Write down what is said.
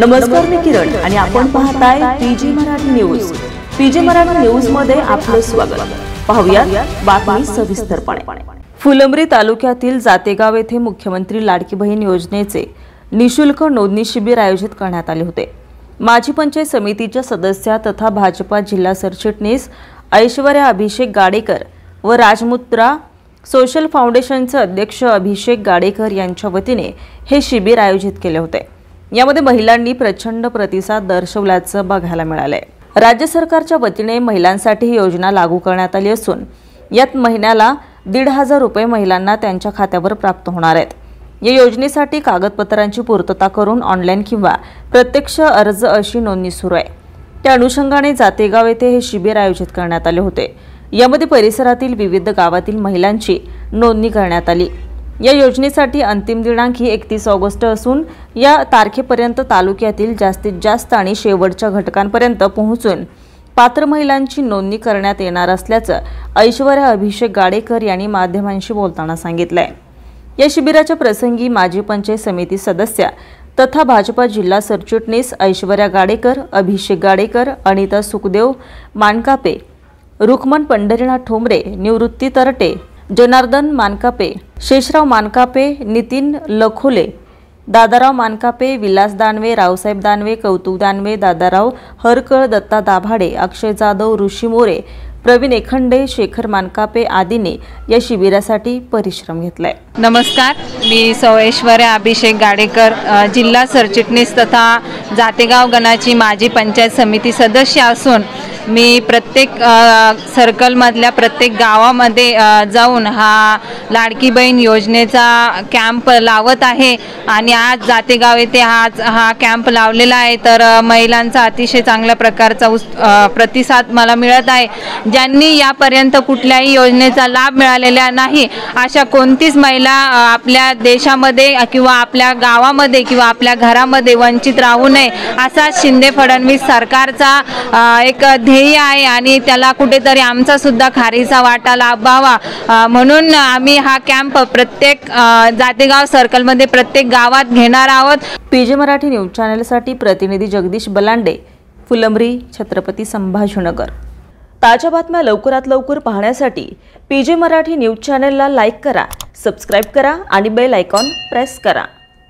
नमस्कार, मी किरण आणि आपण पाहताय PG Marathi news. PG Marathi news मध्ये आपलं स्वागत। पाहूया बातमी सविस्तरपणे। फुलंब्री तालुक्यातील जातेगाव येथे मुख्यमंत्री लाडकी बहीण योजनेचे निशुल्क नोंदणी शिबिर आयोजित करण्यात आले होते। माजी पंचायत समितीच्या सदस्या तथा भाजपा जिल्हा सरचिटणीस ऐश्वर्या अभिषेक गाडेकर व राजमुद्रा सोशल फाउंडेशनचे अध्यक्ष अभिषेक गाडेकर यांच्या वतीने हे शिबिर आयोजित केले होते। यामध्ये महिलांनी प्रचंड प्रतिसाद दर्शवल्याचं बघायला मिळाले। राज्य सरकारच्या वतीने महिलांसाठी ही योजना लागू करण्यात आली असून यात महिन्याला 1,500 रुपये महिलांना त्यांच्या खात्यावर प्राप्त होणार आहेत। या योजनेसाठी कागदपत्रांची पूर्तता करून ऑनलाईन किंवा प्रत्यक्ष अर्ज अशी नोंदणी सुरू आहे। त्या अनुषंगाने जातेगाव येथे हे शिबिर आयोजित करण्यात आले होते। यामध्ये परिसरातील विविध गावातील महिलांची नोंदणी करण्यात आली। या योजनेसाठी अंतिम दिनांक 31 ऑगस्ट असून या तारखेपर्यंत तालुक्यातील जास्तीत जास्त आणि शेवटच्या घटकांपर्यंत पोहोचून पात्र महिलांची नोंदणी करण्यात येणार असल्याचं ऐश्वर्या अभिषेक गाडेकर यांनी माध्यमांशी बोलताना सांगितलंय। या शिबिराच्या प्रसंगी माजी पंचायत समिती सदस्या तथा भाजपा जिल्हा सरचिटणीस ऐश्वर्या गाडेकर, अभिषेक गाडेकर, अनिता सुखदेव मानकापे, रुक्मन पंढरीनाथ ठोंबरे, निवृत्ती तरटे, जनार्दन मानकापे, शेषराव मानकापे, नितीन लखोले, दादाराव मानकापे, विलास दानवे, रावसाहेब दानवे, कौतुक दानवे, दादाराव हरकळ, दत्ता दाभाडे, अक्षय जाधव, ऋषी मोरे, प्रवीण एखंडे, शेखर मानकापे आदींनी या शिबिरासाठी परिश्रम घेतलाय। नमस्कार, मी ऐश्वर्या अभिषेक गाडेकर, जिल्हा सरचिटणीस तथा जातेगाव गणाची माजी पंचायत समिती सदस्य असून मी प्रत्येक सर्कलमधल्या प्रत्येक गावामध्ये जाऊन हा लाडकी बहीण योजनेचा कॅम्प लावत आहे आणि आज जातेगाव येथे हा कॅम्प लावलेला आहे। तर महिलांचा अतिशय चांगल्या प्रकारचा प्रतिसाद मला मिळत आहे। ज्यांनी यापर्यंत कुठल्याही योजनेचा लाभ मिळालेला नाही अशा कोणतीच महिला आपल्या देशामध्ये किंवा आपल्या गावामध्ये किंवा आपल्या घरामध्ये वंचित राहू नये असा शिंदे फडणवीस सरकारचा एक ध्येय आहे आणि त्याला कुठेतरी आमचा सुद्धा खारीचा वाटा लाभावा म्हणून आम्ही हा कॅम्प प्रत्येक जातेगाव सर्कलमध्ये प्रत्येक गावात घेणार आहोत। पीजी मराठी न्यूज चॅनलसाठी प्रतिनिधी जगदीश बलांडे, फुलंब्री, छत्रपती संभाजीनगर। ताज्या बातम्या लवकरात लवकर पाहण्यासाठी पीजी मराठी न्यूज चॅनलला लाईक करा, सबस्क्राइब करा आणि बेल आयकॉन प्रेस करा।